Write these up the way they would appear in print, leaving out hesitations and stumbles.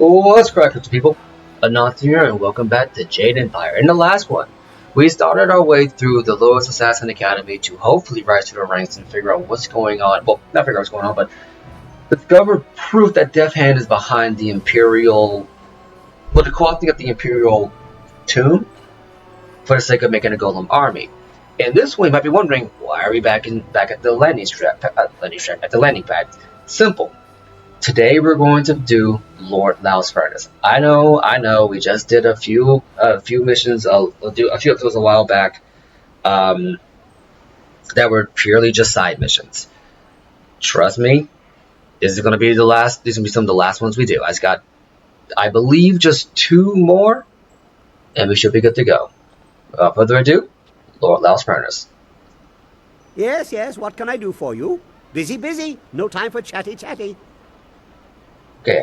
What's correct, people? Anansi here, and welcome back to Jade Empire. In the last one, we started our way through the lowest assassin academy to hopefully rise to the ranks and figure out what's going on. Well, not figure out what's going on, but discover proof that Death Hand is behind the Imperial. Well, the crafting of the Imperial tomb for the sake of making a Golem army. In this one, you might be wondering, why are we back at the at the landing pad? Simple. Today we're going to do Lord Lao's Furnace. I know. We just did a few missions. I'll do a few episodes a while back. That were purely just side missions. Trust me, this is going to be the last. These are going to be some of the last ones we do. I've got, I believe, just 2 more, and we should be good to go. Without further ado, Lord Lao's Furnace. Yes. What can I do for you? Busy. No time for chatty. Okay,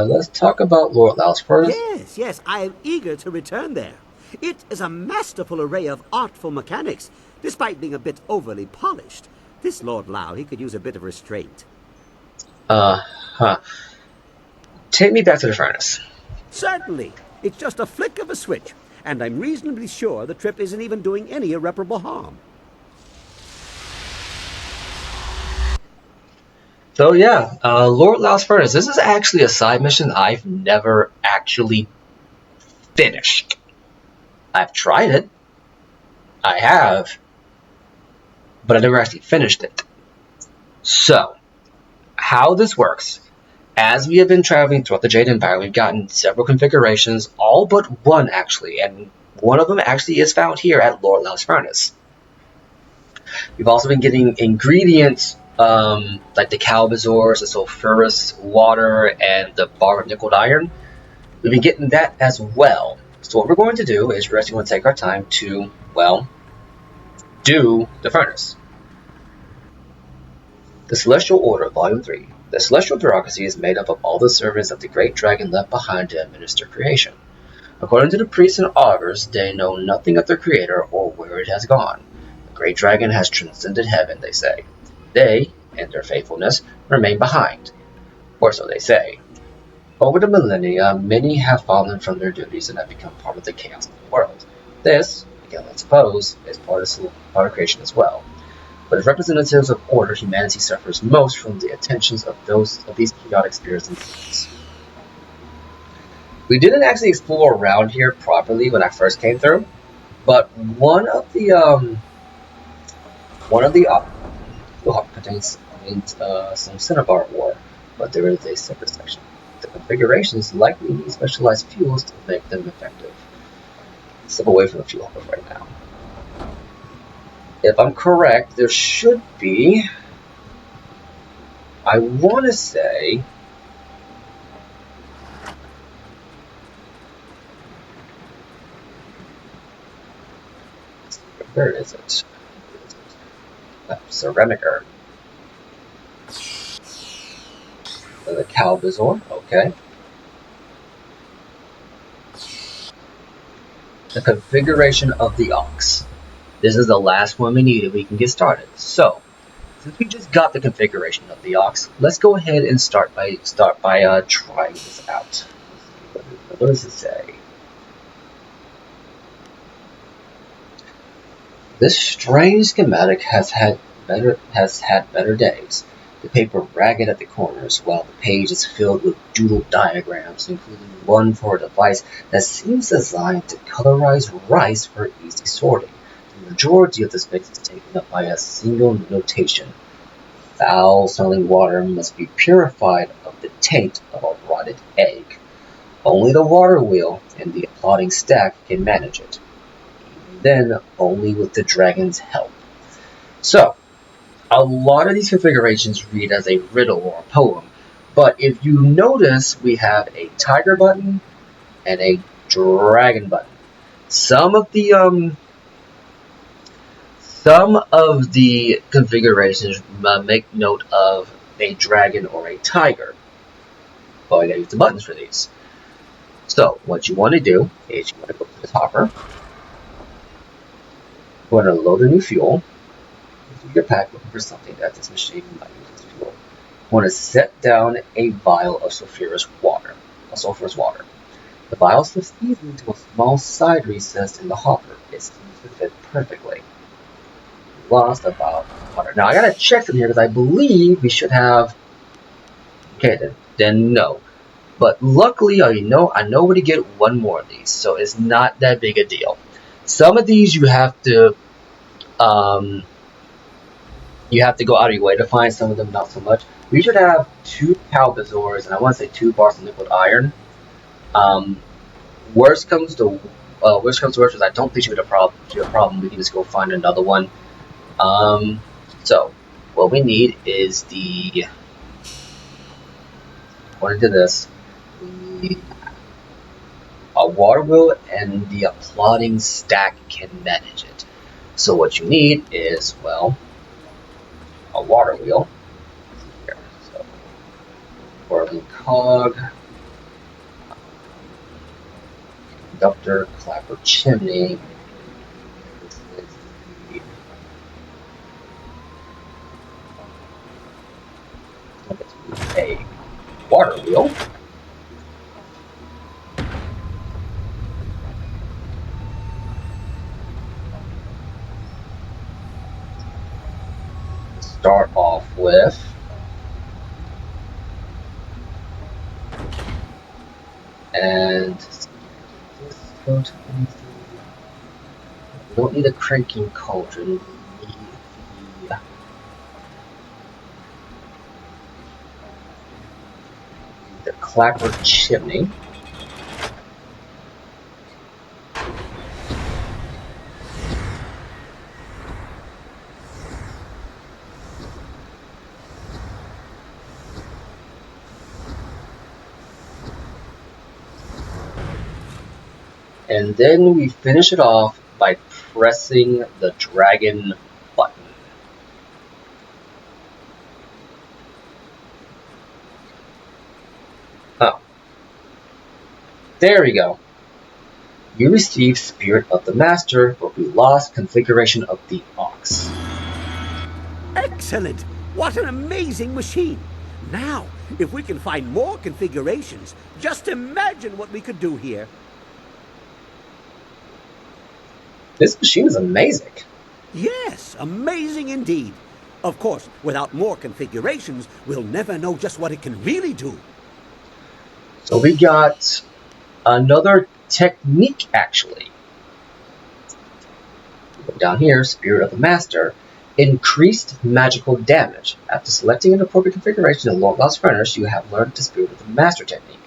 let's talk about Lord Lao's Furnace. Yes. I am eager to return there. It is a masterful array of artful mechanics, despite being a bit overly polished. This Lord Lao, he could use a bit of restraint. Take me back to the furnace. Certainly. It's just a flick of a switch, and I'm reasonably sure the trip isn't even doing any irreparable harm. So yeah, Lord Lao's Furnace. This is actually a side mission I've never actually finished. I've tried it. I have. But I never actually finished it. So, how this works. As we have been traveling throughout the Jade Empire, we've gotten several configurations, all but one actually, and one of them actually is found here at Lord Lao's Furnace. We've also been getting ingredients like the Calbazors, the sulfurous water, and the bar of nickel iron. We've been getting that as well. So what we're going to do is we're actually going to take our time to, well, do the furnace. The Celestial Order, Volume 3. The Celestial Bureaucracy is made up of all the servants that the Great Dragon left behind to administer creation. According to the priests and augurs, they know nothing of their creator or where it has gone. The Great Dragon has transcended heaven, they say. They, in their faithfulness, remain behind. Or so they say. Over the millennia, many have fallen from their duties and have become part of the chaos of the world. This, again let's suppose, is part of creation as well. But as representatives of order, humanity suffers most from the attentions of these chaotic spirits and beings. We didn't actually explore around here properly when I first came through, but one of the contains some cinnabar ore, but there is a separate section. The configurations likely need specialized fuels to make them effective. Step away from the fuel hub right now. If I'm correct, there should be, I want to say, where is it? Ceramic urn. The Calbazor, okay. The configuration of the Ox. This is the last one we need if we can get started. So, since we just got the configuration of the Ox, let's go ahead and start by trying this out. What does it say? This strange schematic has had better days. The paper ragged at the corners, while the page is filled with doodled diagrams, including one for a device that seems designed to colorize rice for easy sorting. The majority of the space is taken up by a single notation. Foul-smelling water must be purified of the taint of a rotted egg. Only the water wheel and the applauding stack can manage it. Even then, only with the dragon's help. So, a lot of these configurations read as a riddle or a poem, but if you notice, we have a tiger button and a dragon button. Some of the configurations make note of a dragon or a tiger, but I gotta use the buttons for these. So, what you want to do is you want to go to the hopper. You want to load a new fuel. Your pack looking for something that this machine might use as fuel. You want to set down a vial of sulfurous water. sulfurous water. The vial slips easily into a small side recess in the hopper. It seems to fit perfectly. Lost about water. Now I gotta check something here because I believe we should have. Okay, then no. But luckily, I know where to get one more of these, so it's not that big a deal. Some of these you have to go out of your way to find. Some of them not so much. We should have 2 Calbazors, and I want to say 2 bars of liquid iron. Worst comes to worst, is I don't think she would have a problem. We can just go find another one. So what we need is according to this, we need a water wheel, and the applauding stack can manage it. So what you need is, well, a water wheel. Here. So whirling cog, conductor, clapper, chimney. This is a water wheel. Start off with and we don't need a cranking cauldron. We need the clapper chimney. And then we finish it off by pressing the dragon button. Oh. There we go. You received Spirit of the Master, but we lost Configuration of the Ox. Excellent! What an amazing machine! Now, if we can find more configurations, just imagine what we could do here. This machine is amazing. Yes, amazing indeed. Of course, without more configurations, we'll never know just what it can really do. So we got another technique, actually. Down here, Spirit of the Master. Increased magical damage. After selecting an appropriate configuration in Lord Lost Furnace, you have learned the Spirit of the Master technique.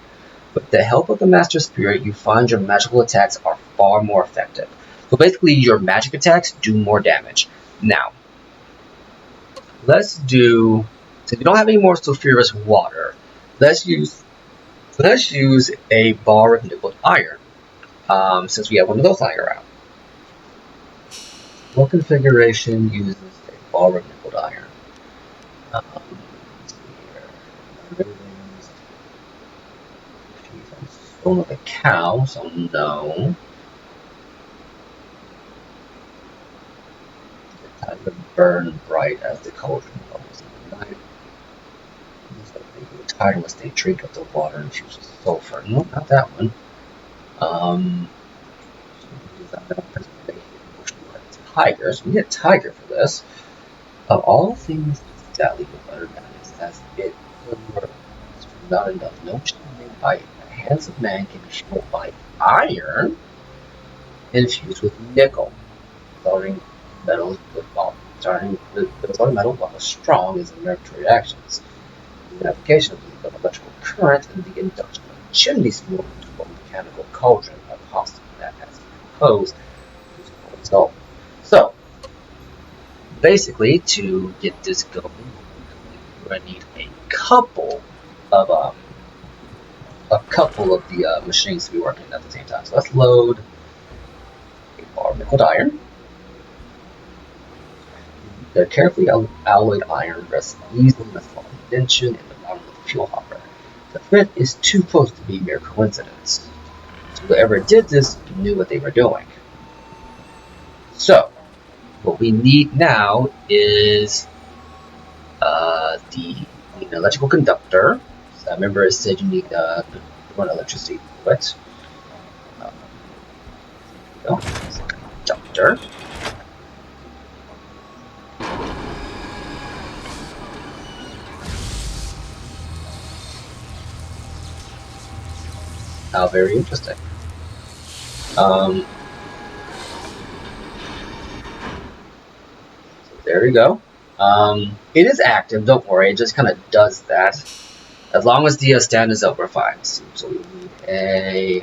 With the help of the Master Spirit, you find your magical attacks are far more effective. So basically, your magic attacks do more damage. Now, let's do. Since we don't have any more sulfurous water, let's use a bar of nickel iron. Since we have one of those lying around. What configuration uses a bar of nickel iron? Stone of a cow, so no. Time to burn bright as the cauldron bubbles in the night. The tireless they drink of the water infused with sulfur. No, not that one. Tigers. We need a tiger for this. Of all things that leave a butter down is as it was not enough. No machine made by the hands of man can be fueled by iron infused with nickel. Starting metals with metal while strong as inert reactions. The application of the electrical current and the induction of a chimney smoke into a mechanical cauldron are possible that has proposed result. So basically, to get this going, we're going to need a couple of the machines to be working at the same time. So let's load a bar of nickel iron. The carefully alloyed iron rests easily in a small indention in the bottom of the fuel hopper. The fit is too close to be mere coincidence. So whoever did this knew what they were doing. So what we need now is the electrical conductor. So I remember it said you need run electricity through it. Go. Doctor. How very interesting. So there we go. It is active, don't worry, it just kind of does that. As long as the stand is up, we're fine. So we need a...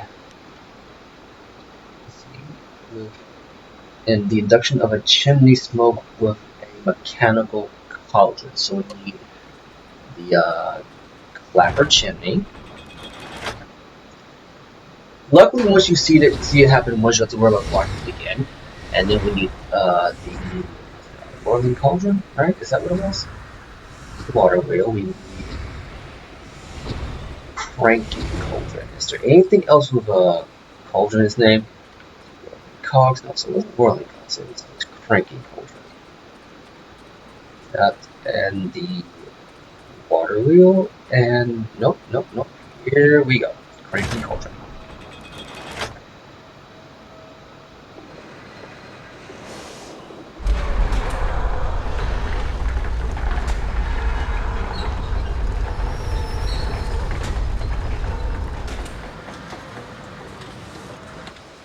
And the induction of a chimney smoke with a mechanical cauldron. So we need the clapper chimney. Luckily, once you see it happen once, you have to worry about blocking it again. And then we need the boiling cauldron, right? Is that what it was? The water wheel. We need cranky cauldron. Is there anything else with a cauldron in its name? Cogs? No, so it wasn't whirling cogs. It's cranky cauldron. That and the water wheel. And nope. Here we go. Cranky cauldron.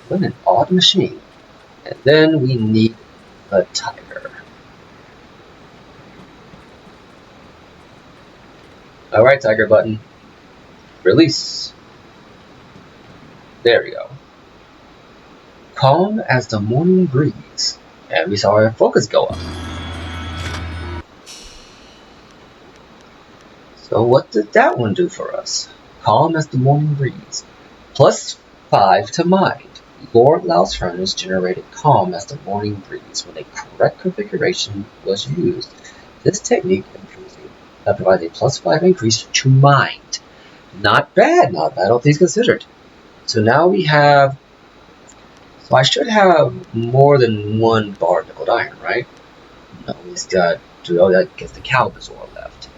What an odd machine. And then we need the tiger. Alright, tiger button. Release. There we go. Calm as the morning breeze. And we saw our focus go up. So what did that one do for us? Calm as the morning breeze. +5 to mind. Lord Lao's furnace generated calm as the morning breeze when a correct configuration was used. This technique provides a +5 increase to mind. Not bad, all things considered. So now we have... So I should have more than one bar of nickel iron, right? No, he's got... Oh, that gets the Calbazor left.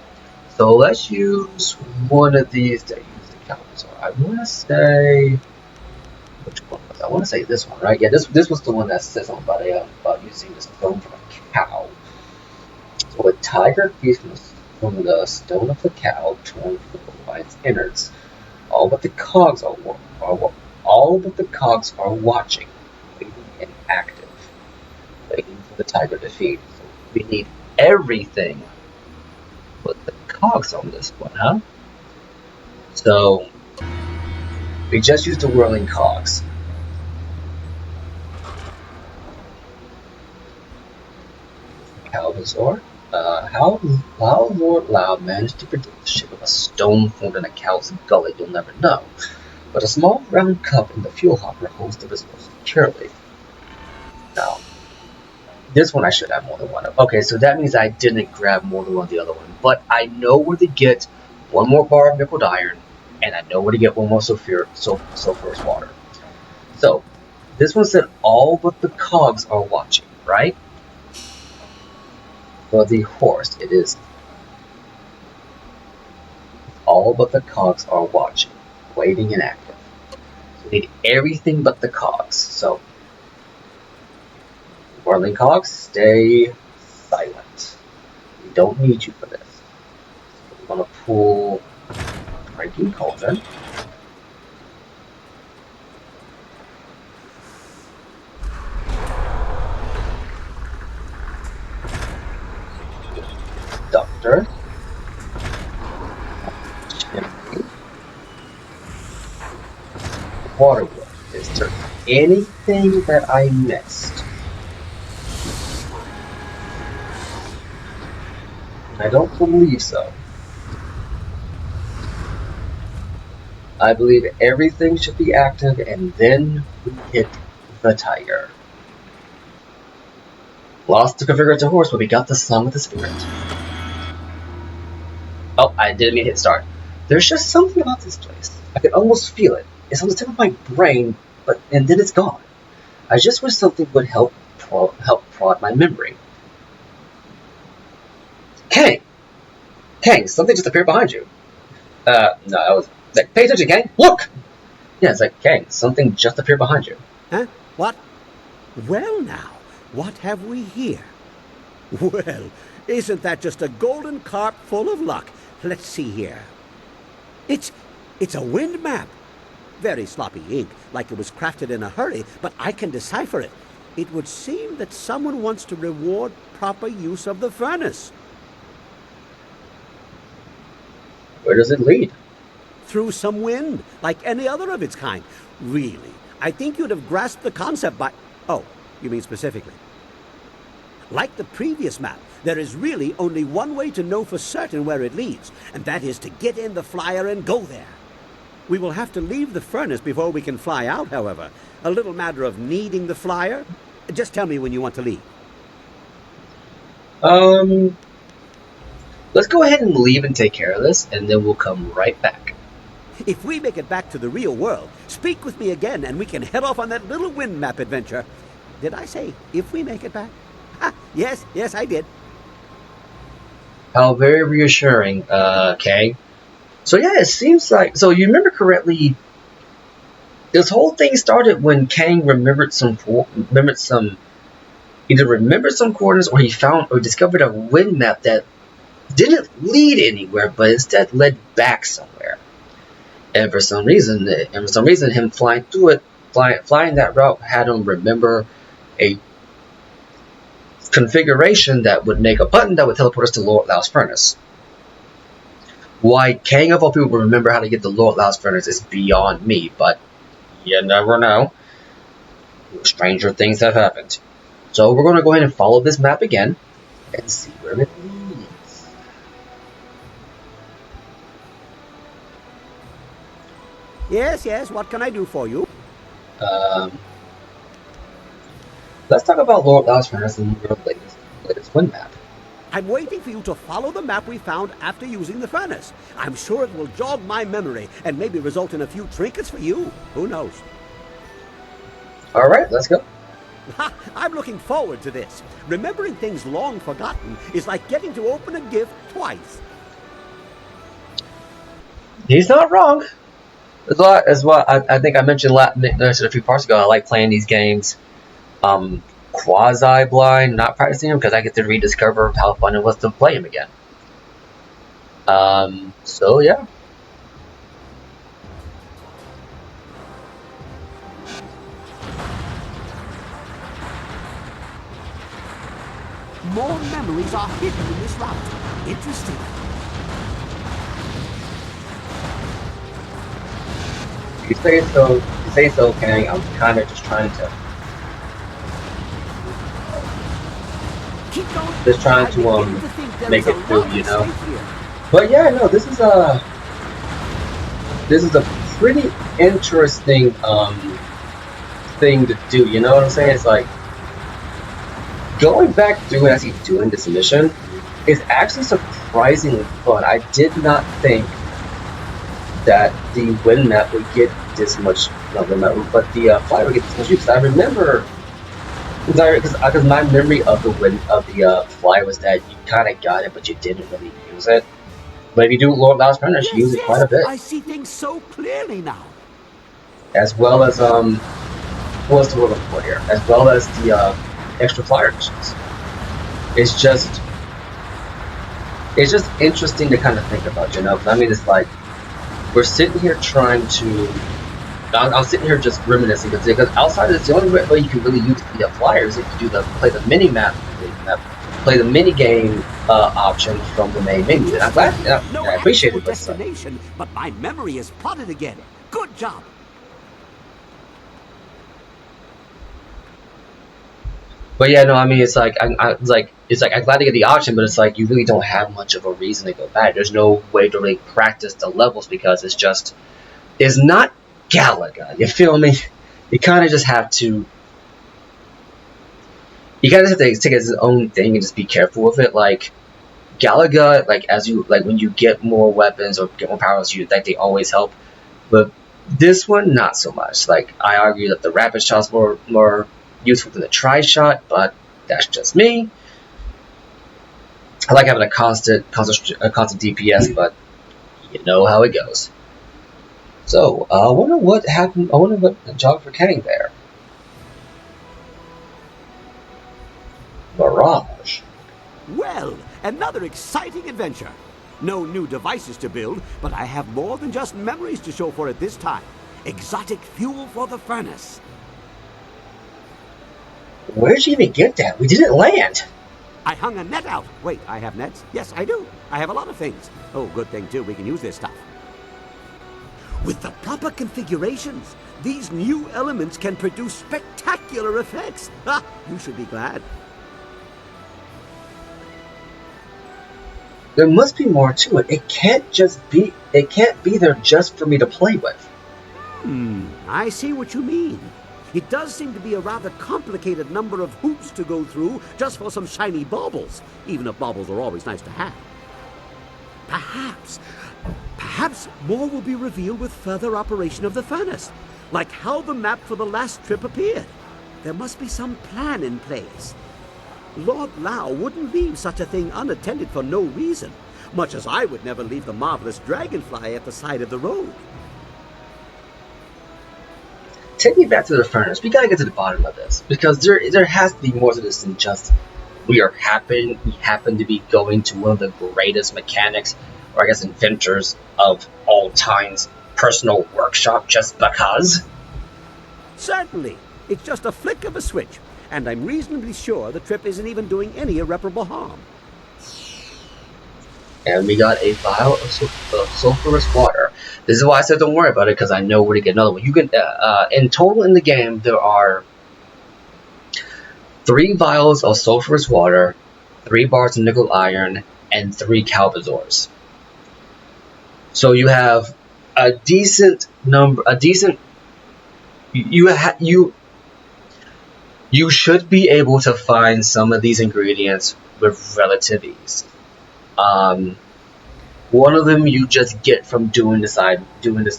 So let's use one of these to use the Calbazor. I want to say... Which one was I want to say this one, right? Yeah, this was the one that says something about using the stone from a cow. So a tiger feeds from the stone of the cow, torn by its innards. All but the cogs are watching, waiting and active, waiting for the tiger to feed. So we need everything but the cogs on this one, huh? So we just used the whirling cogs. Calvazor. How Lord Lao managed to produce the shape of a stone formed in a cow's gullet, you'll never know. But a small round cup in the fuel hopper holds the resource securely. Now, this one I should have more than one of. Okay, so that means I didn't grab more than one of the other one. But I know where to get one more bar of nickel iron, and I know where to get one more sulfurous water. So, this one said all but the cogs are watching, right? For the horse, it is all but the cogs are watching, waiting and active. So we need everything but the cogs. So, whirling cogs, stay silent. We don't need you for this. So we want to pull Cranking Cauldron. Doctor. Chimney. Water wheel. Is there anything that I missed? I don't believe so. I believe everything should be active, and then we hit the tiger. Lost to configure it to horse, but we got the Song of the Spirit. Oh, I didn't mean to hit start. There's just something about this place. I can almost feel it. It's on the tip of my brain, and then it's gone. I just wish something would help prod my memory. Kang! Kang, something just appeared behind you. No, Like, pay attention, Kang. Look. Yeah, it's like, Kang, something just appeared behind you. Huh? What? Well, now, what have we here? Well, isn't that just a golden carp full of luck? Let's see here. It's a wind map. Very sloppy ink, like it was crafted in a hurry, but I can decipher it. It would seem that someone wants to reward proper use of the furnace. Where does it lead? Through some wind, like any other of its kind. Really, I think you'd have grasped the concept by... Oh, you mean specifically? Like the previous map, there is really only one way to know for certain where it leads, and that is to get in the flyer and go there. We will have to leave the furnace before we can fly out, however. A little matter of needing the flyer. Just tell me when you want to leave. Let's go ahead and leave and take care of this, and then we'll come right back. If we make it back to the real world, speak with me again and we can head off on that little wind map adventure. Did I say if we make it back? Ah, yes, I did. How very reassuring, Kang. So yeah, it seems like... So you remember correctly, this whole thing started when Kang either remembered some coordinates or he found or discovered a wind map that didn't lead anywhere, but instead led back somewhere. And for some reason, him flying through it, flying that route had him remember a configuration that would make a button that would teleport us to Lord Lau's furnace. Why Kang of all people would remember how to get to Lord Lau's furnace is beyond me, but you never know. Stranger things have happened. So we're going to go ahead and follow this map again and see where it leads. Yes, what can I do for you? Let's talk about Lord Lau's furnace and your latest wind map. I'm waiting for you to follow the map we found after using the furnace. I'm sure it will jog my memory and maybe result in a few trinkets for you. Who knows? All right, let's go. I'm looking forward to this. Remembering things long forgotten is like getting to open a gift twice. He's not wrong. As well, I think I mentioned a few parts ago, I like playing these games quasi-blind, not practicing them, because I get to rediscover how fun it was to play them again. So yeah. More memories are hidden in this route. Interesting. You say so, Kang. I'm kind of just trying to... Keep going. Just trying to make it through, you know. But yeah, no, this is a pretty interesting thing to do. You know what I'm saying? It's like going back through and actually doing this mission is actually surprisingly fun. I did not think that the wind map would get this much, not the map, but the flyer would get this much use. I remember. Because my memory of the fly was that you kind of got it, but you didn't really use it. But if you do Lord Lau's furnace, you use it quite a bit. I see things so clearly now. As well as what's the word I'm looking for here? As well as the extra flyer missions. It's just interesting to kind of think about, you know. I mean, it's like we're sitting here trying to. I'm sitting here just reminiscing because outside of this, the only way you can really use the flyers is if you play the mini game option from the main menu. And I'm glad, I appreciate it. Destination, but my memory is plotted again. Good job. But yeah, no, I mean, it's like I'm glad to get the option, but it's like you really don't have much of a reason to go back. There's no way to really practice the levels because it's not Galaga, you feel me? You kind of just have to. You kind of have to take it as its own thing and just be careful with it. Like Galaga, when you get more weapons or get more powers, they always help. But this one, not so much. Like I argue that the rapid shot's more useful than the tri-shot, but that's just me. I like having a constant DPS, but you know how it goes. So, I wonder what happened. I wonder what job for Kenny there. Mirage. Well, another exciting adventure. No new devices to build, but I have more than just memories to show for it this time. Exotic fuel for the furnace. Where'd you even get that? We didn't land. I hung a net out. Wait, I have nets? Yes, I do. I have a lot of things. Oh, good thing, too. We can use this stuff. With the proper configurations, these new elements can produce spectacular effects. Ah, you should be glad. There must be more to it. It can't be there just for me to play with. I see what you mean. It does seem to be a rather complicated number of hoops to go through just for some shiny baubles, even if baubles are always nice to have. Perhaps more will be revealed with further operation of the furnace, like how the map for the last trip appeared. There must be some plan in place. Lord Lao wouldn't leave such a thing unattended for no reason, much as I would never leave the marvelous dragonfly at the side of the road. Take me back to the furnace. We gotta get to the bottom of this because there has to be more to this than just we happen to be going to one of the greatest mechanics, or I guess inventors of all time's personal workshop just because. Certainly. It's just a flick of a switch, and I'm reasonably sure the trip isn't even doing any irreparable harm. And we got a vial of sulfurous water. This is why I said don't worry about it, because I know where to get another one. You can, in total in the game, there are 3 vials of sulfurous water, 3 bars of nickel iron, and 3 calvazors. So you have a decent number, you should be able to find some of these ingredients with relative ease. One of them you just get from doing this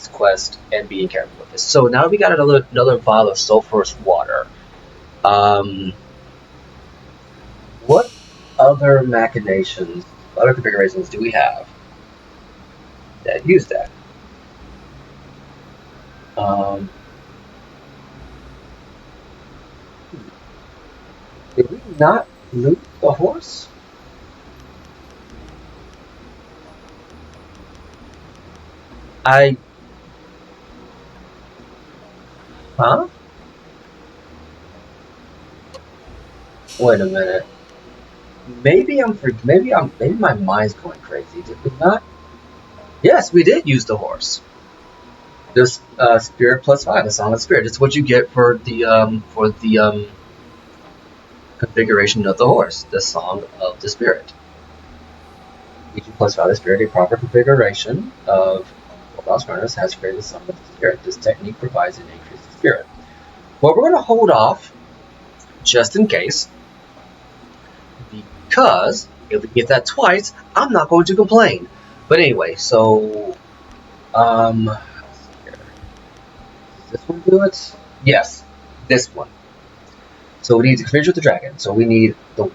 quest and being careful with this. So now we got another vial of sulfurous water. What other configurations do we have that use that? Did we not loot the horse? Huh? Wait a minute. Maybe my mind's going crazy. Did we not? Yes, we did use the horse. This spirit +5, the song of spirit. It's what you get for the configuration of the horse, the song of the spirit. Each +5 the spirit, a proper configuration of Lost Furnace has created the song of the spirit. This technique provides an increased spirit. Well, we're going to hold off just in case, because if we get that twice, I'm not going to complain. But anyway, so does this one do it? Yes, this one. So we need to configure the dragon. So we need the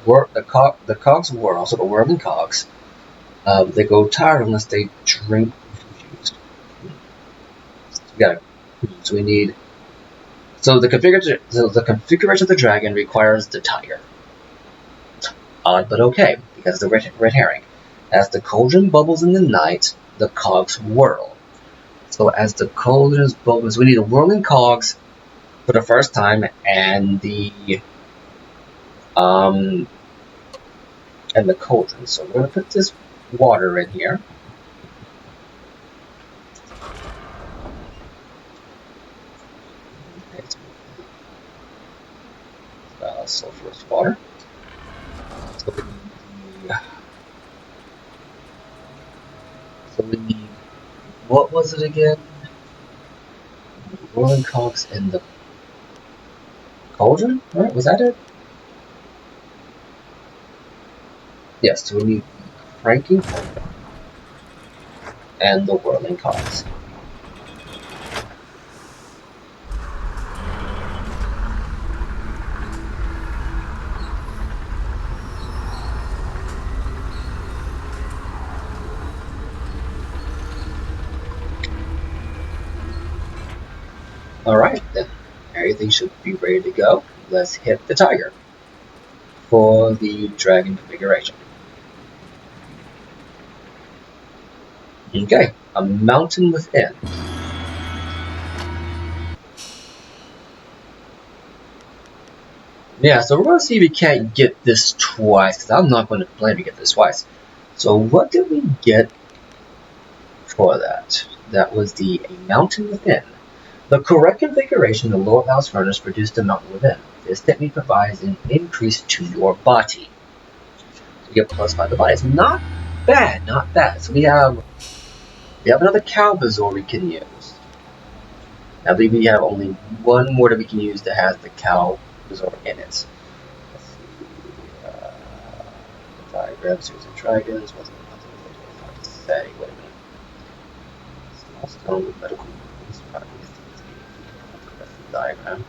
cogs of war, also the whirling cogs. They go tired unless they drink confused. So we need. So the configuration of the dragon requires the tire. Odd but okay, because the red herring. As the cauldron bubbles in the night, the cogs whirl. So as the cauldron bubbles, we need the whirling cogs for the first time, and the cauldron. So we're gonna put this water in here. Sulfurous water. So we need, what was it again? Rolling cogs in the cauldron, right? Was that it? Yes, so we need the cranking cauldron and the whirling cogs. Alright, then. Everything should be ready to go. Let's hit the tiger for the dragon configuration. Okay, a mountain within. Yeah, so we're going to see if we can't get this twice, because I'm not going to plan to get this twice. So what did we get for that? That was the a mountain within. The correct configuration of the lower house furnace produced a mountain within. This technique provides an increase to your body. So you get +5 to body. It's not bad, not bad. So we have another cow bazaar we can use. I believe we have only one more that we can use that has the cow bazaar in it. Let's see. The diagram, series of dragons. Wasn't nothing really hard to say. Wait a minute. Small stone with medical use. Probably the diagram.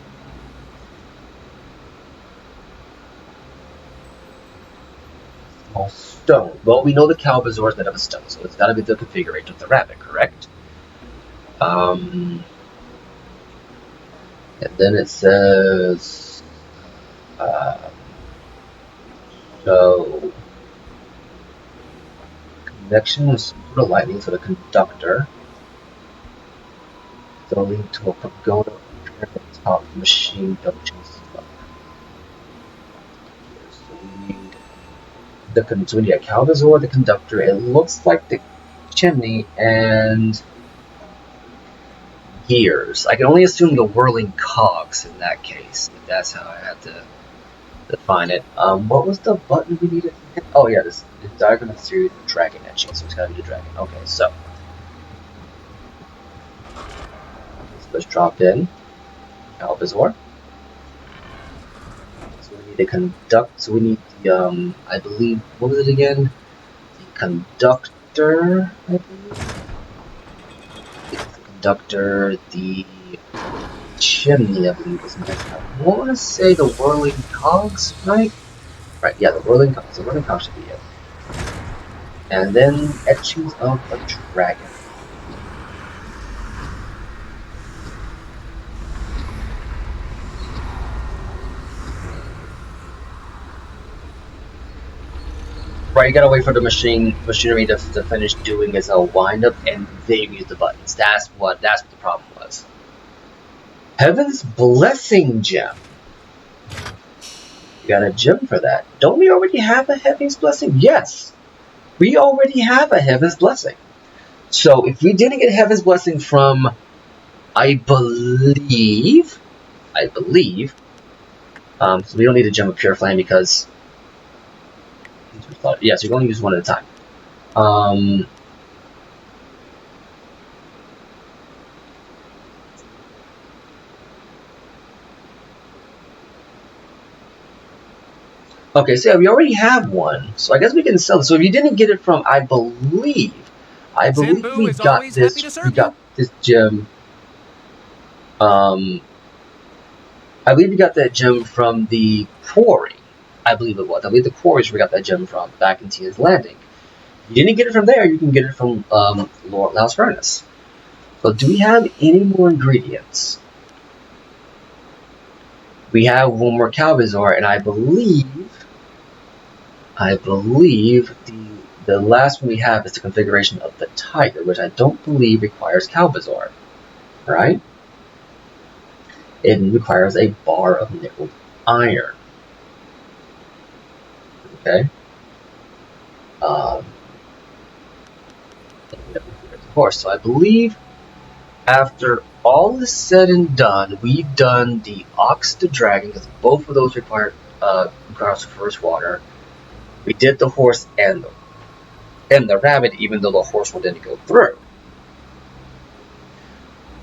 Small stone. Well, we know the cow bazaar is made of a stone, so it's got to be the configuration of the rabbit, correct? And then it says, so convection was put a lightning to the conductor. So lead to a pagoda at the top of the machine junction slug. So we need a cow bazaar, the conductor. It looks like the chimney and gears. I can only assume the whirling cogs in that case. If that's how I had to define it. What was the button we needed to hit? Oh yeah, this diagram of the series of dragon etching, so it's gotta be the dragon. Okay, so let's drop in cow bazaar. So we need to conduct. So we need the I believe, what was it again? The conductor. I believe. The conductor. The chimney, I believe, was next. I want to say the whirling cogs, right? Right, yeah, the whirling cogs. The whirling cogs should be it. And then etchings of a dragon. Right, you gotta wait for the machinery to finish doing its wind up, and then use the buttons. That's what the problem was. Heaven's Blessing Gem. You got a gem for that. Don't we already have a Heaven's Blessing? Yes, we already have a Heaven's Blessing. So if we didn't get Heaven's Blessing from, I believe, so we don't need a gem of Pure Flame because, yes, you're going to use one at a time. Okay, so yeah, we already have one, so I guess we can sell it. So if you didn't get it from, I believe we got this gem. I believe we got that gem from the quarry. I believe it was. I believe the quarry is where we got that gem from back in Tia's Landing. If you didn't get it from there, you can get it from Lord Laos Furnace. So do we have any more ingredients? We have one more cow bazaar, and I believe the last one we have is the configuration of the tiger, which I don't believe requires cow bazaar, right? It requires a bar of nickel iron. Okay. Of course, so I believe after all is said and done, we've done the ox, the dragon, because both of those requires first water. We did the horse and the rabbit, even though the horse one didn't go through.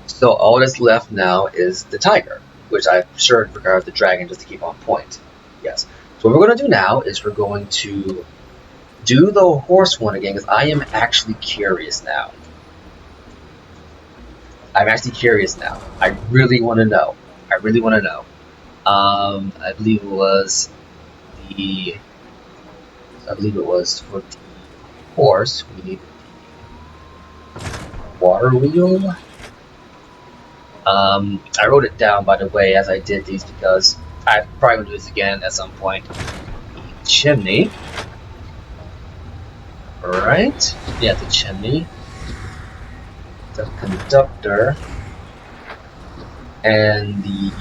So all that's left now is the tiger, which I'm sure requires the dragon just to keep on point. Yes. So what we're going to do now is we're going to do the horse one again, because I am actually curious now. I really want to know. I believe it was for the horse. We need the water wheel. I wrote it down, by the way, as I did these because I probably will do this again at some point. The chimney. Right? Yeah, the chimney. The conductor. And the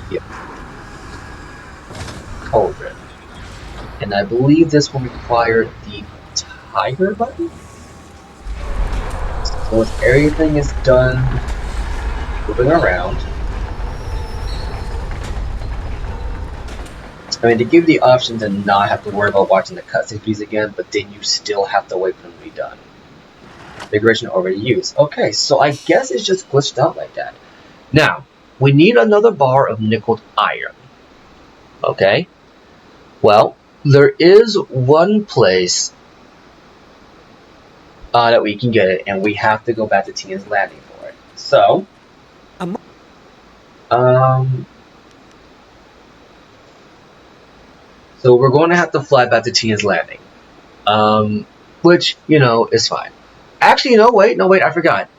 cauldron. And I believe this will require the tiger button? So once everything is done moving around, I mean, to give the option to not have to worry about watching the cutscenes again, but then you still have to wait for them to be done. Configuration already used. Okay, so I guess it's just glitched out like that. Now, we need another bar of nickel iron. Okay? Well, there is one place that we can get it, and we have to go back to Tia's Landing for it. So, so we're going to have to fly back to Tia's Landing, which, you know, is fine. Actually, no, wait, I forgot.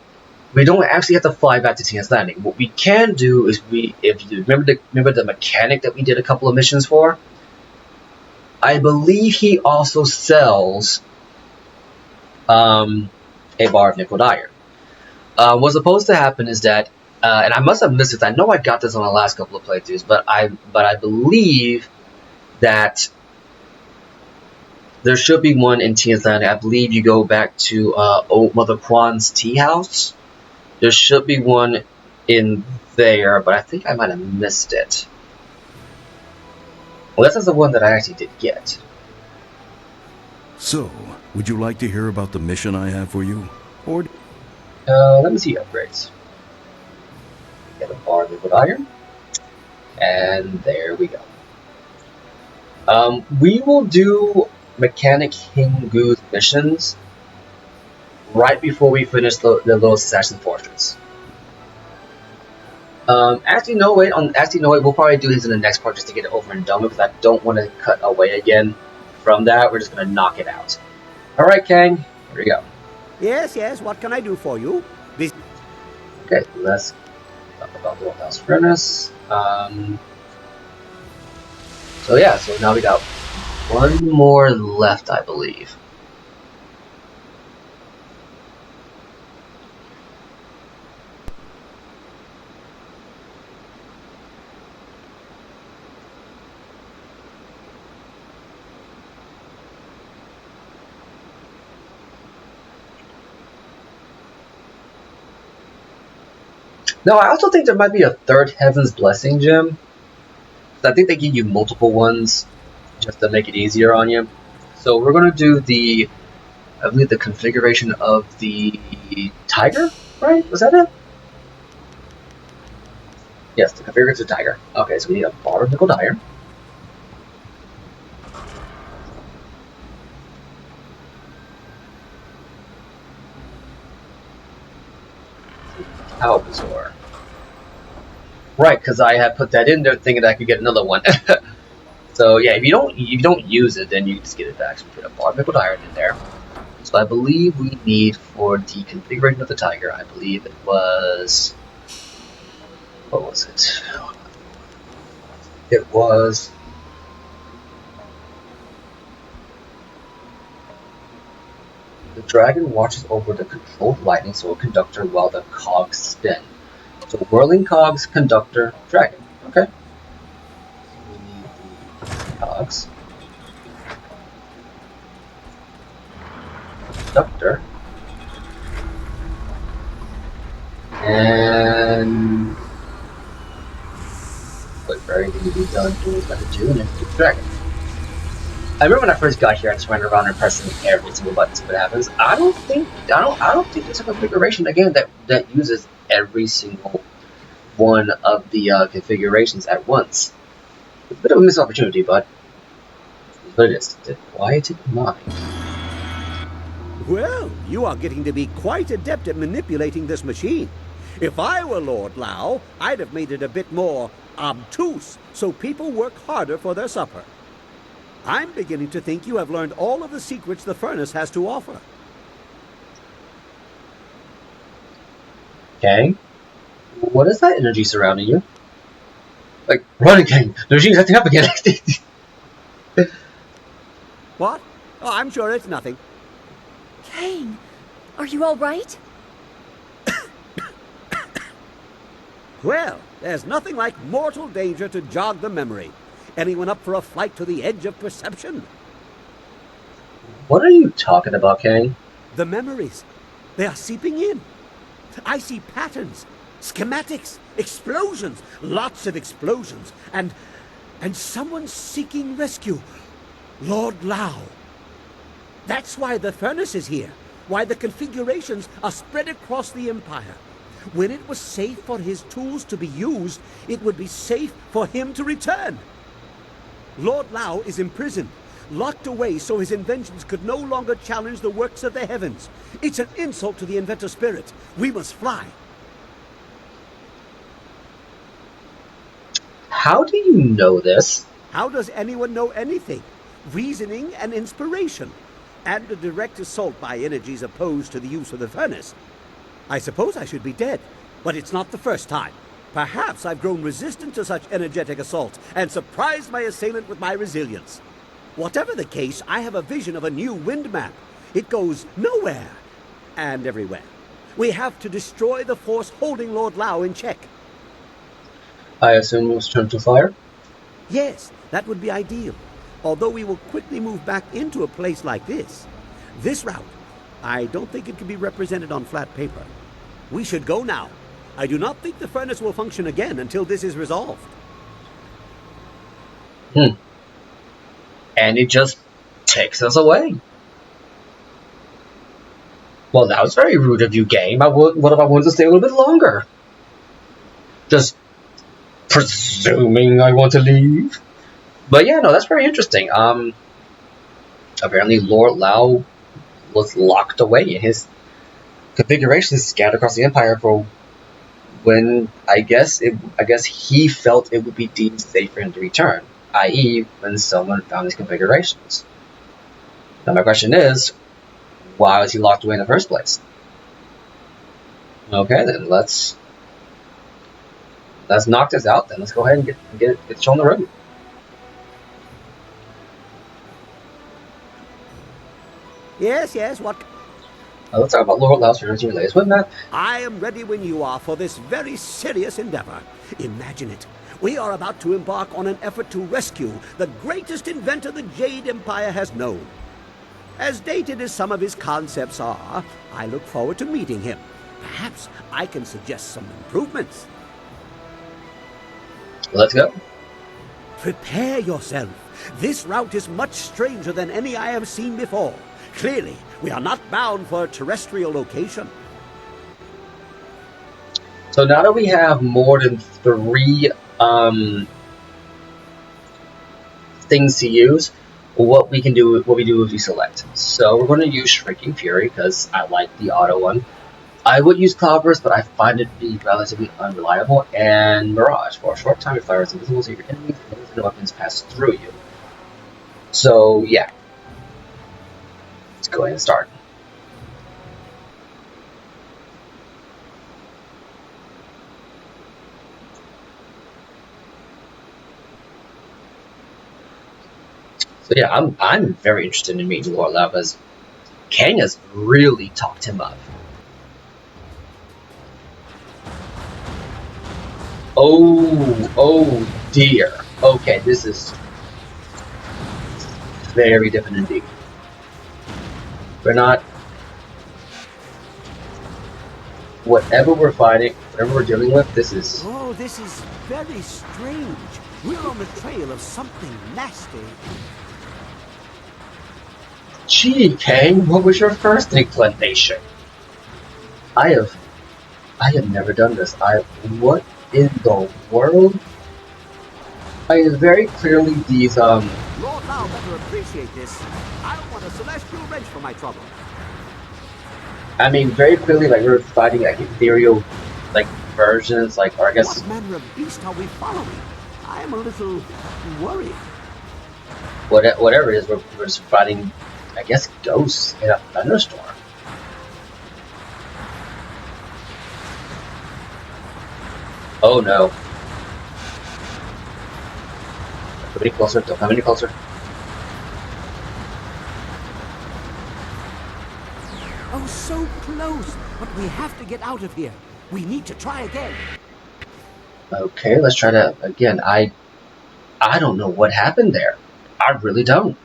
We don't actually have to fly back to Tia's Landing. What we can do is if you remember the mechanic that we did a couple of missions for, I believe he also sells a bar of nickel iron. What's supposed to happen is that, and I must have missed it. I know I got this on the last couple of playthroughs, but I believe that there should be one in Tia's Landing. I believe you go back to Old Mother Kwan's tea house. There should be one in there, but I think I might have missed it. Well, this is the one that I actually did get. So, would you like to hear about the mission I have for you? Or let me see upgrades. Get a bar of liquid iron. And there we go. We will do Mechanic Hingu's missions right before we finish the little Assassin Fortress. Actually, no, wait. We'll probably do these in the next part just to get it over and done with, because I don't want to cut away again from that. We're just going to knock it out. Alright, Kang. Here we go. Yes, what can I do for you? Okay, let's talk about the Worldhouse Furnace. So yeah, so now we got one more left, I believe. Now, I also think there might be a third Heaven's Blessing gem. I think they give you multiple ones just to make it easier on you. So we're going to do I believe the configuration of the Tiger, right? Was that it? Yes, the configuration of the Tiger. Okay, so we need a bar of nickel iron. Albacore. Right, because I had put that in there thinking that I could get another one. So yeah, if you don't use it, then you just get it back. So we put a bar of nickel iron in there. So I believe we need, for the configuration of the Tiger, I believe it was, what was it? It was the dragon watches over the controlled lightning solar conductor while the cogs spin. So whirling cogs, conductor, dragon. Okay. We need the cogs. Conductor. And wait for everything to be done doing what to do, and then do the dragon. I remember when I first got here, I just ran around and pressing every single button to see what happens. I don't think there's a configuration again that uses every single one of the configurations at once. It's a bit of a missed opportunity, but it is. The quieted mind. Well, you are getting to be quite adept at manipulating this machine. If I were Lord Lao, I'd have made it a bit more obtuse so people work harder for their supper. I'm beginning to think you have learned all of the secrets the furnace has to offer. Okay. What is that energy surrounding you? Like, run again! The machine's acting up again! What? Oh, I'm sure it's nothing. Kane, are you all right? Well, there's nothing like mortal danger to jog the memory. Anyone up for a flight to the edge of perception? What are you talking about, Kang? The memories. They are seeping in. I see patterns, schematics, explosions, lots of explosions, and someone seeking rescue. Lord Lao. That's why the furnace is here, why the configurations are spread across the Empire. When it was safe for his tools to be used, it would be safe for him to return. Lord Lao is imprisoned, locked away so his inventions could no longer challenge the works of the heavens. It's an insult to the inventor spirit. We must fly. How do you know this? How does anyone know anything? Reasoning and inspiration, and a direct assault by energies opposed to the use of the furnace. I suppose I should be dead, but it's not the first time. Perhaps I've grown resistant to such energetic assault and surprised my assailant with my resilience. Whatever the case, I have a vision of a new wind map. It goes nowhere and everywhere. We have to destroy the force holding Lord Lao in check. I assume we'll turn to fire? Yes, that would be ideal. Although we will quickly move back into a place like this. This route, I don't think it can be represented on flat paper. We should go now. I do not think the furnace will function again until this is resolved. And it just takes us away. Well, that was very rude of you, game. What if I wanted to stay a little bit longer? Just presuming I want to leave. But yeah, no, that's very interesting. Apparently Lord Lao was locked away in his configurations scattered across the Empire for when I guess he felt it would be deemed safe for him to return, i.e. when someone found his configurations. Now my question is, why was he locked away in the first place? Okay, then let's knock this out. Then let's go ahead and get it shown the road. Yes, what? Let's talk about Lord Lao's energy relays. With that, I am ready when you are for this very serious endeavor. Imagine it. We are about to embark on an effort to rescue the greatest inventor the Jade Empire has known. As dated as some of his concepts are, I look forward to meeting him. Perhaps I can suggest some improvements. let's go. Prepare yourself. This route is much stranger than any I have seen before. Clearly, we are not bound for a terrestrial location. So now that we have more than 3 things to use, what we do is we select. So we're going to use Shrinking Fury because I like the auto one. I would use Cloudburst, but I find it to be relatively unreliable. And Mirage. For a short time, it fires invisible so your enemies and weapons pass through you. So yeah, let's go ahead and start. So yeah, I'm very interested in meeting Lord Lao because Kang has really talked him up. Oh dear. Okay, this is very different indeed. We're not... Whatever we're fighting, whatever we're dealing with, this is... Oh, this is very strange. We're on the trail of something nasty. Gee, Kang, what was your first inclination? I have never done this. What in the world? Very clearly these, Lord Lao better appreciate this. I don't want a celestial wrench for my trouble. I mean, very clearly, like, we're fighting, like, ethereal, like, versions, like, or I guess... What manner of beast are we following? I am a little worried. Whatever it is, we're just fighting, I guess, ghosts in a thunderstorm. Oh no. Don't come any closer. Don't come any closer. Oh, so close. But we have to get out of here. We need to try again. Okay, let's try that again. I don't know what happened there. I really don't.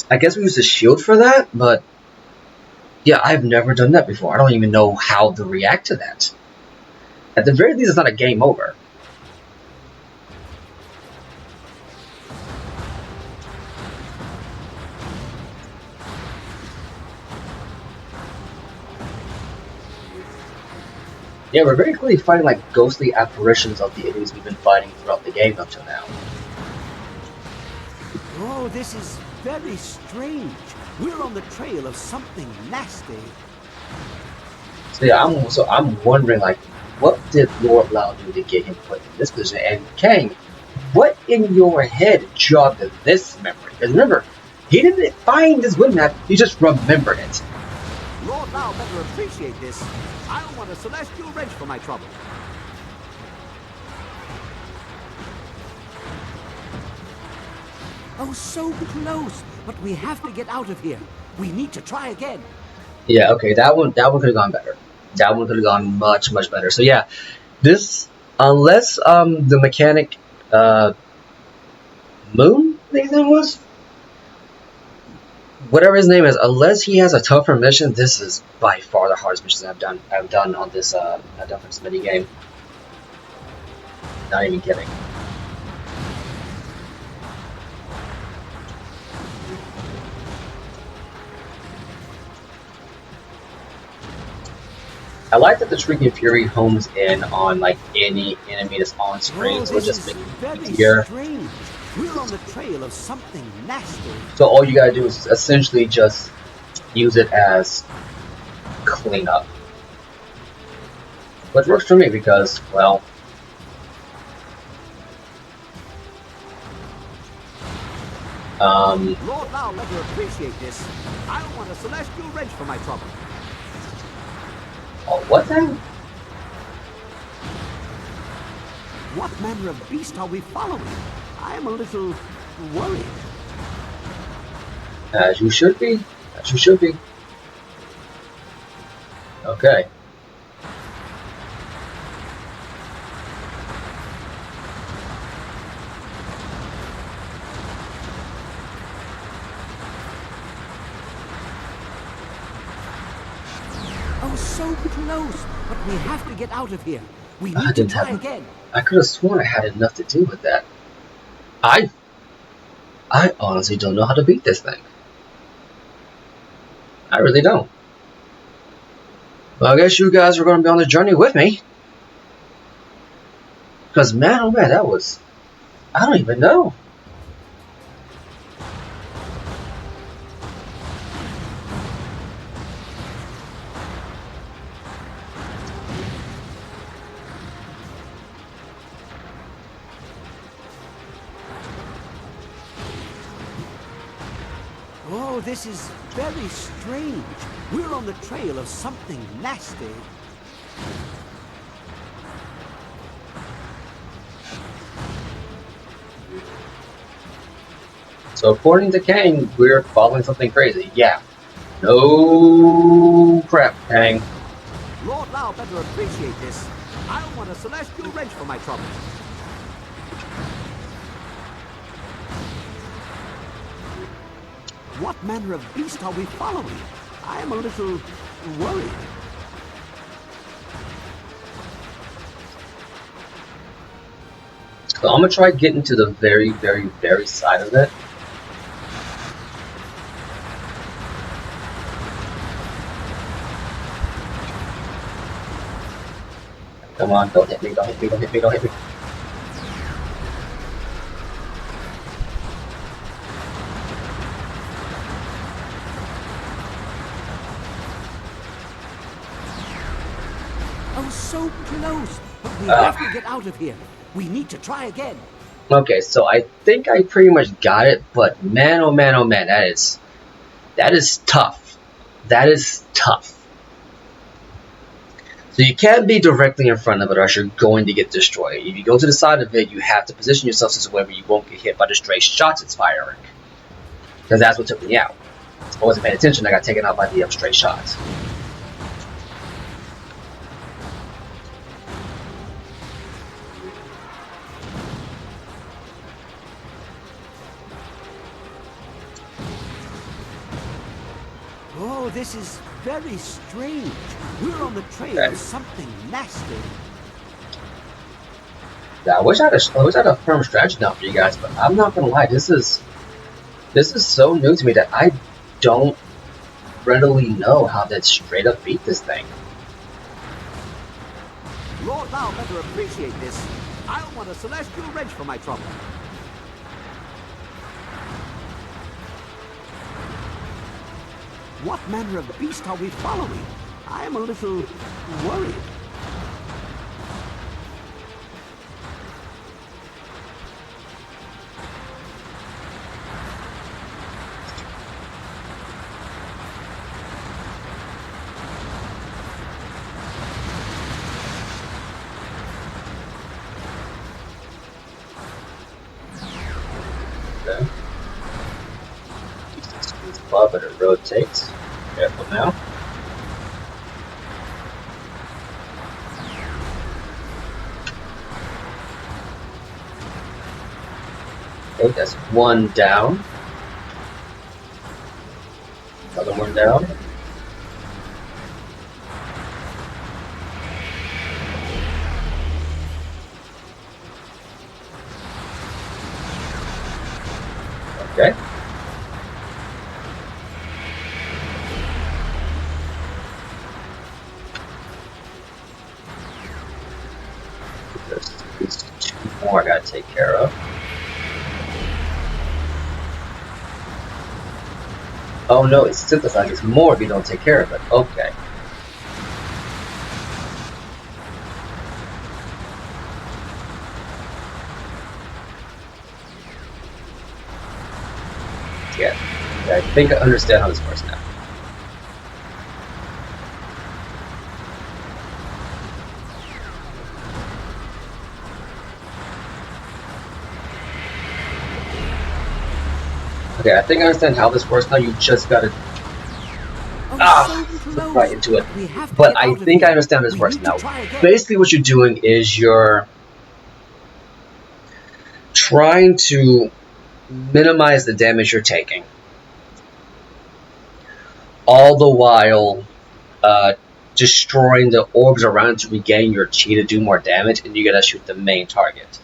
I guess we used a shield for that, but yeah, I've never done that before. I don't even know how to react to that. At the very least, it's not a game over. Yeah, we're very clearly fighting like ghostly apparitions of the enemies we've been fighting throughout the game up till now. Oh, this is very strange. We're on the trail of something nasty. So yeah, I'm wondering like, what did Lord Lao do to get him put in this position? And Kang, what in your head jogged this memory? Because remember, he didn't find this wind map; he just remembered it. Lord Lao better appreciate this. I don't want a celestial wrench for my trouble. Oh, so close. But we have to get out of here. We need to try again. Yeah, okay, that one could have gone better. That one could have gone much better. So yeah, this unless the mechanic Moon, I think his name was, whatever his name is, unless he has a tougher mission, this is by far the hardest mission I've done on this I've done for this mini game. Not even kidding. I like that the Shrieking Fury homes in on like any enemy that's on screen, so it just makes it easier. Strange. We're on the trail of something nasty. So all you gotta do is essentially just use it as cleanup. Which works for me because, well, Lord Lao better appreciate this. I don't want a celestial wrench for my trouble. oh, what then? What manner of beast are we following? I'm a little worried. As you should be. As you should be. Okay. Oh, so close. But we have to get out of here. We need to try again. I could have sworn I had enough to do with that. I honestly don't know how to beat this thing. I really don't. Well, I guess you guys are going to be on the journey with me. Because, man, oh man, that was... I don't even know. Oh, this is very strange. We're on the trail of something nasty. So according to Kang, we're following something crazy. Yeah. No crap, Kang. Lord Lao better appreciate this. I don't want a celestial wrench for my trouble. What manner of beast are we following? I am a little worried. So I'm gonna try getting to the very side of it. Come on, don't hit me, don't hit me, don't hit me, don't hit me. Oh, so close. But we have to get out of here. We need to try again. Okay, so I think I pretty much got it, but man, oh man, oh man, that is tough. That is tough. So you can't be directly in front of it or else you're going to get destroyed. If you go to the side of it, you have to position yourself in such a way where you won't get hit by the stray shots it's firing. Because that's what took me out. I wasn't paying attention, I got taken out by the stray shots. Oh, this is very strange. We're on the trail of something nasty. Yeah, I wish I had a firm strategy down for you guys, but I'm not gonna lie, this is so new to me that I don't readily know how to straight up beat this thing. Lord, thou better appreciate this. I'll want a celestial wrench for my trouble. What manner of beast are we following? I am a little worried. Okay. It's above, but it rotates. Careful now. Okay, that's one down. Another one down. Okay. There's two more I gotta take care of. Oh no, it's synthesized. It's more if you don't take care of it. Okay. Yeah. I think I understand how this works now. Okay, I think I understand how this works now. You just gotta look right into it. But I think I understand how this works now. Basically what you're doing is you're trying to minimize the damage you're taking, all the while destroying the orbs around to regain your chi to do more damage, and you gotta shoot the main target.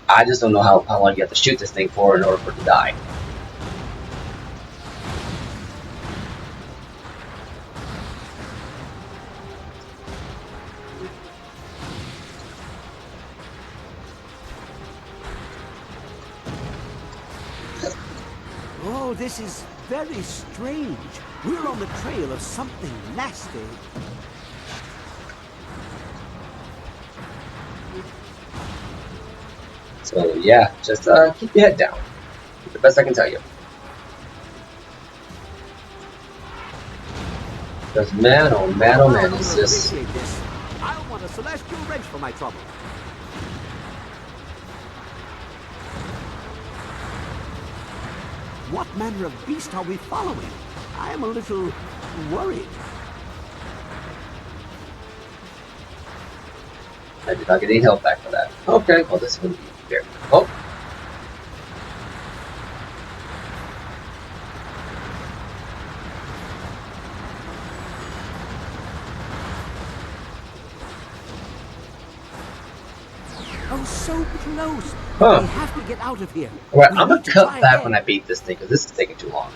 I just don't know how long you have to shoot this thing for in order for it to die. Oh, this is very strange. We're on the trail of something nasty. So yeah, just keep your head down. The best I can tell you. Because man, oh man, is this... I want a celestial wrench for my trouble. What manner of beast are we following? I am a little worried. I did not get any help back for that. Okay, well this is going to be very difficult. Oh, so close. Huh. We have to get out of here. Alright, We I'm going need to cut try back again. when I beat this thing, because this is taking too long.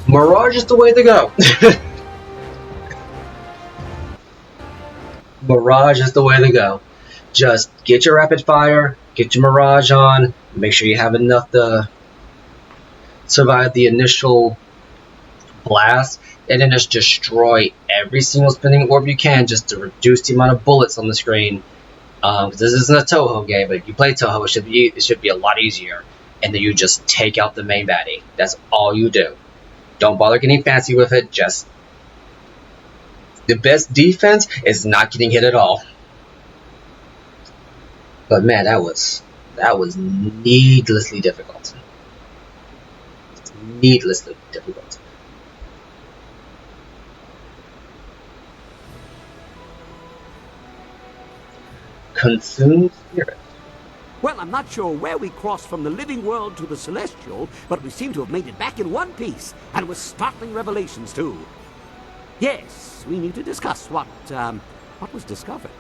Mirage is the way to go. Mirage is the way to go. Just get your rapid fire, get your Mirage on, make sure you have enough to survive the initial blast, and then just destroy every single spinning orb you can just to reduce the amount of bullets on the screen. This isn't a Toho game, but if you play Toho, it should be a lot easier. And then you just take out the main baddie. That's all you do. Don't bother getting fancy with it. Just the best defense is not getting hit at all. But man, that was needlessly difficult. Needlessly difficult. Consumed spirit. Well, I'm not sure where we crossed from the living world to the celestial, but we seem to have made it back in one piece, and with startling revelations, too. Yes, we need to discuss what was discovered.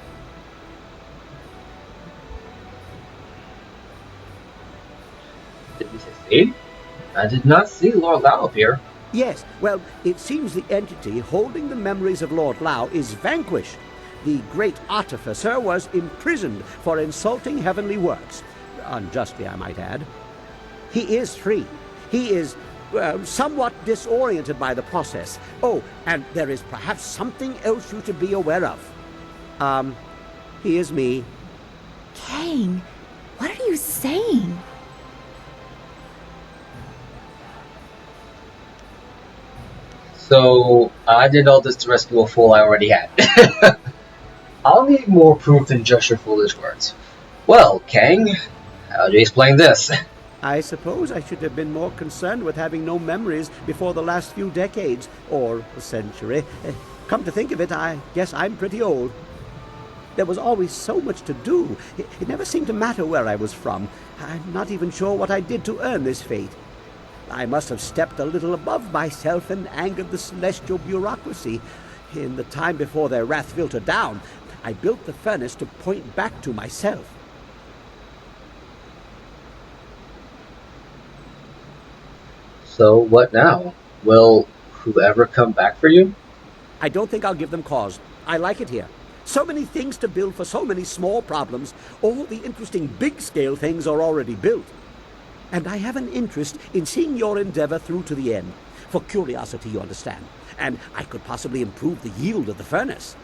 Did we succeed? I did not see Lord Lao appear. Yes, well, it seems the entity holding the memories of Lord Lao is vanquished. The great artificer was imprisoned for insulting heavenly works. Unjustly, I might add. He is free. He is somewhat disoriented by the process. Oh, and there is perhaps something else you should be aware of. He is me. Kang, what are you saying? So, I did all this to rescue a fool I already had. I'll need more proof than just your foolish words. Well, Kang, how do you explain this? I suppose I should have been more concerned with having no memories before the last few decades, or a century. Come to think of it, I guess I'm pretty old. There was always so much to do. It never seemed to matter where I was from. I'm not even sure what I did to earn this fate. I must have stepped a little above myself and angered the celestial bureaucracy. In the time before their wrath filtered down, I built the furnace to point back to myself. So, what now? Will whoever come back for you? I don't think I'll give them cause. I like it here. So many things to build for so many small problems. All the interesting big-scale things are already built. And I have an interest in seeing your endeavor through to the end. For curiosity, you understand. And I could possibly improve the yield of the furnace.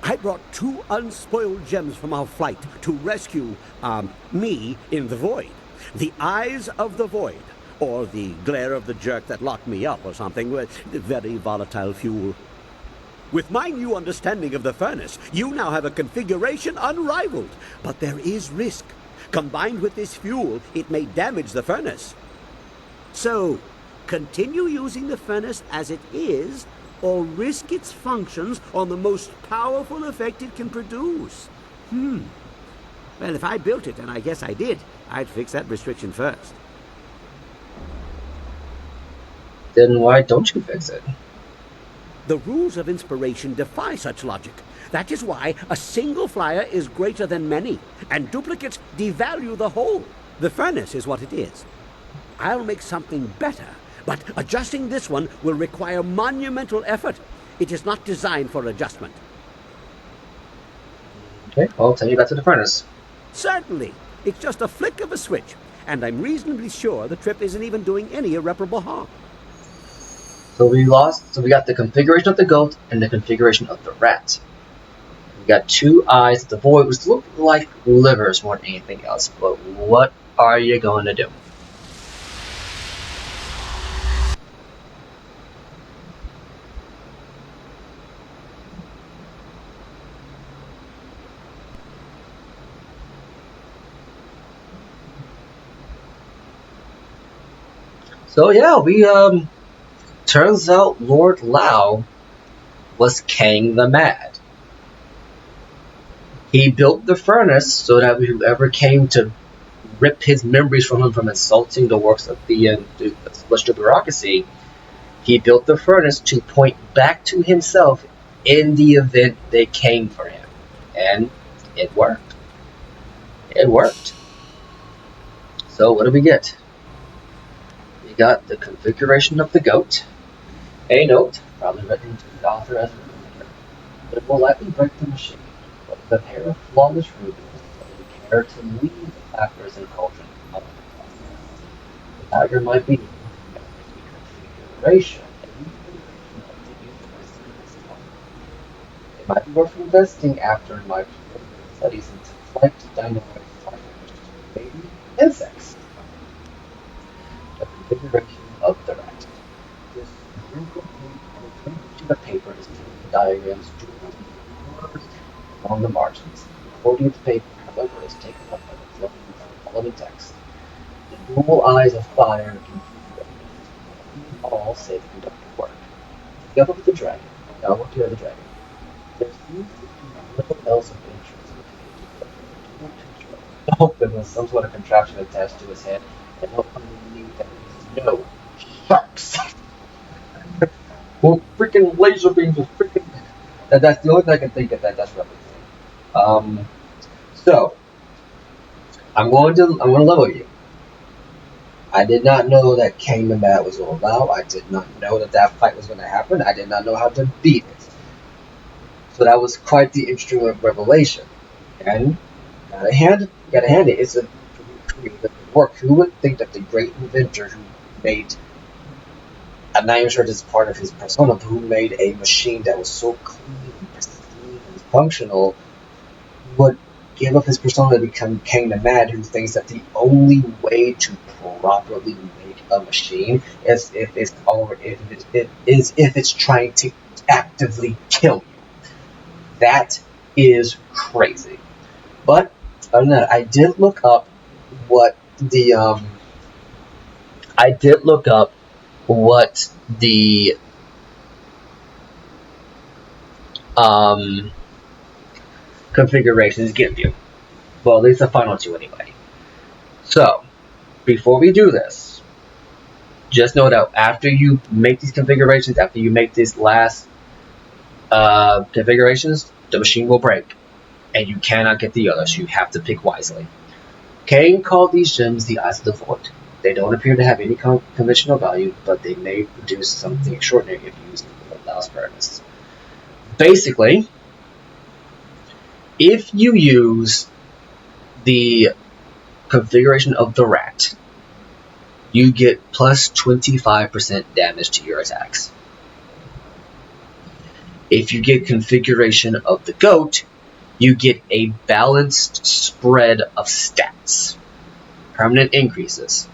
I brought 2 unspoiled gems from our flight to rescue, me in the void. The eyes of the void, or the glare of the jerk that locked me up or something. Very volatile fuel. With my new understanding of the furnace, you now have a configuration unrivaled. But there is risk. Combined with this fuel, it may damage the furnace. So, continue using the furnace as it is, or risk its functions on the most powerful effect it can produce. Well, if I built it, and I guess I did, I'd fix that restriction first. Then why don't you fix it? The rules of inspiration defy such logic. That is why a single flyer is greater than many, and duplicates devalue the whole. The furnace is what it is. I'll make something better, but adjusting this one will require monumental effort. It is not designed for adjustment. Okay, I'll take you back to the furnace. Certainly. It's just a flick of a switch, and I'm reasonably sure the trip isn't even doing any irreparable harm. So we got the configuration of the goat and the configuration of the rat. We got 2 eyes at the void, which look like livers more than anything else. But what are you going to do? So yeah, turns out Lord Lao was Kang the Mad. He built the furnace so that whoever came to rip his memories from him from insulting the works of the celestial bureaucracy, he built the furnace to point back to himself in the event they came for him. And it worked. It worked. So what do we get? We got the configuration of the goat. A note, probably written to the author as a reminder. It will likely break the machine, but with a pair of flawless rubies, take care to leave the clappers and cauldron out of the process. The tiger might be able to make a configuration of the universe. It might be worth investing after my studies into flight dynamics, maybe insects. The configuration of the rat. This wrinkled sheet of paper is filled with diagrams drawn along the margins. The 40th paper, however, is taken up by the following text. The dual eyes of fire confuse all save conductive work. Together with the dragon. Now look here at the dragon. There seems to be little else of interest with the oh goodness, some sort of contraption attached to his head, and up underneath that is no sharks. Well, freaking laser beams with freaking. That's the only thing I can think of that's referencing. So I'm going to level you. I did not know that King the Mad was all about. I did not know that fight was going to happen. I did not know how to beat it. So that was quite the interesting revelation. And gotta hand it. It's a creative work. Who would think that the great inventor who made, I'm not even sure this is part of his persona, but who made a machine that was so clean and pristine and functional, would give up his persona to become King the Mad, who thinks that the only way to properly make a machine is if it's trying to actively kill you. That is crazy. But other than that, I did look up what the configurations give you. Well, at least the final two anyway. So, before we do this, just know that after you make these configurations, after you make these last configurations, the machine will break, and you cannot get the others. You have to pick wisely. Cain called these gems the Eyes of the Void. They don't appear to have any conventional value, but they may produce something extraordinary if used in the last furnace. Basically, if you use the configuration of the rat, you get plus 25% damage to your attacks. If you get configuration of the goat, you get a balanced spread of stats. Permanent increases.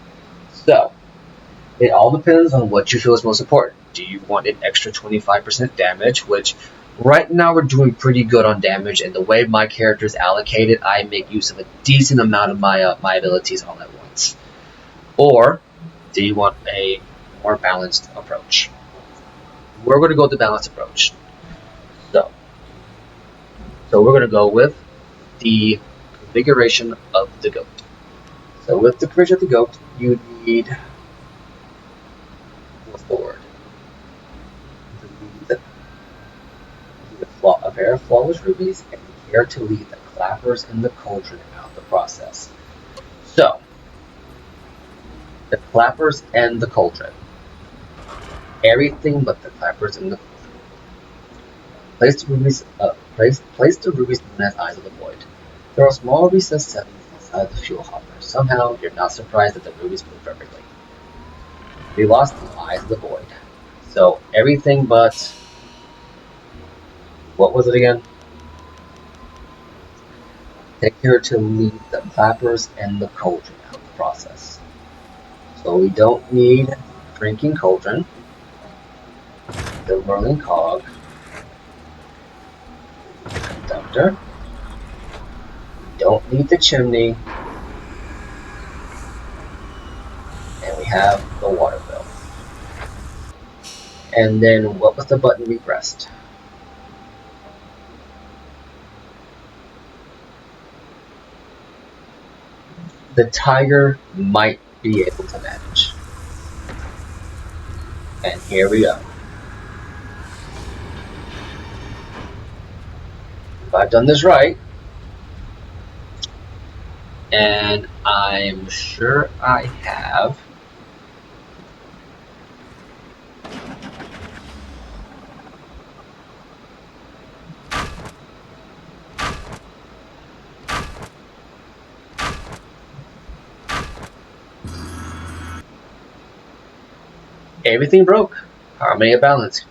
So, it all depends on what you feel is most important. Do you want an extra 25% damage, which right now we're doing pretty good on damage, and the way my character is allocated, I make use of a decent amount of my abilities all at once. Or, do you want a more balanced approach? We're going to go with the balanced approach. So we're going to go with the configuration of the goat. So with the configuration of the goat, you need, what's the word? You need a pair of flawless rubies and care to lead the clappers and the cauldron out of the process. So, the clappers and the cauldron. Everything but the clappers and the cauldron. Place the rubies known as Eyes of the Void. There are small recessed settings inside the fuel hopper. Somehow, you're not surprised that the rubies move perfectly. We lost the Eyes of the Void. So, everything but... what was it again? Take care to lead the clappers and the cauldron out of the process. So we don't need drinking cauldron, the whirling cog, the conductor, we don't need the chimney, and we have the water bill. And then what was the button we pressed? The tiger might be able to manage. And here we go. If I've done this right, and I'm sure I have, Everything broke. Harmony and balance.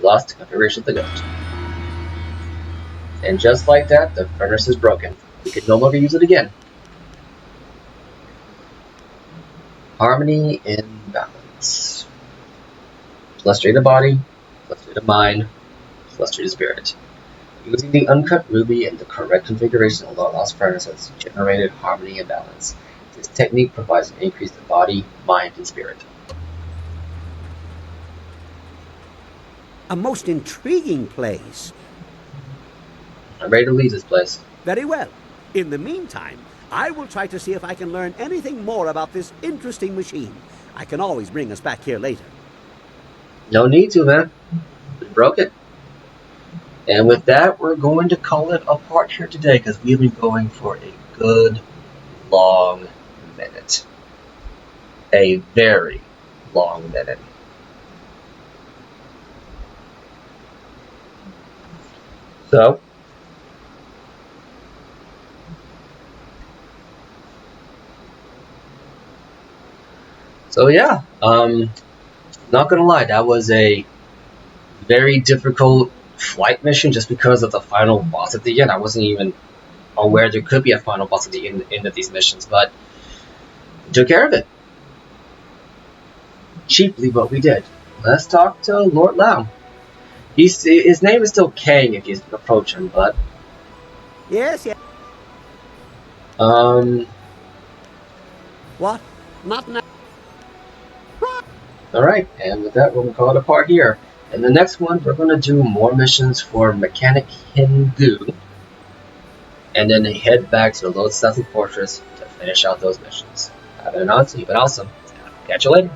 Lost configuration of the goat. And just like that, the furnace is broken. We can no longer use it again. Harmony and balance. Frustrated body, frustrated mind, frustrated spirit. Using the uncut ruby and the correct configuration of the lost furnace has generated harmony and balance. This technique provides an increase in body, mind, and spirit. A most intriguing place. I'm ready to leave this place. Very well. In the meantime, I will try to see if I can learn anything more about this interesting machine. I can always bring us back here later. No need to, man. We broke it. And with that, we're going to call it a part here today because we've been going for a good long minute. A very long minute. So yeah, not gonna lie, that was a very difficult flight mission just because of the final boss at the end. I wasn't even aware there could be a final boss at the end of these missions, but we took care of it. Cheaply, but we did. Let's talk to Lord Lau. His name is still Kang if you approach him, but Yes, yes. What? Not now. Alright, and with that, we're going to call it a part here. In the next one, we're going to do more missions for Mechanic Hindu, and then head back to the Lotus Assassin Fortress to finish out those missions. Have an Anansi, you've been awesome. Catch you later.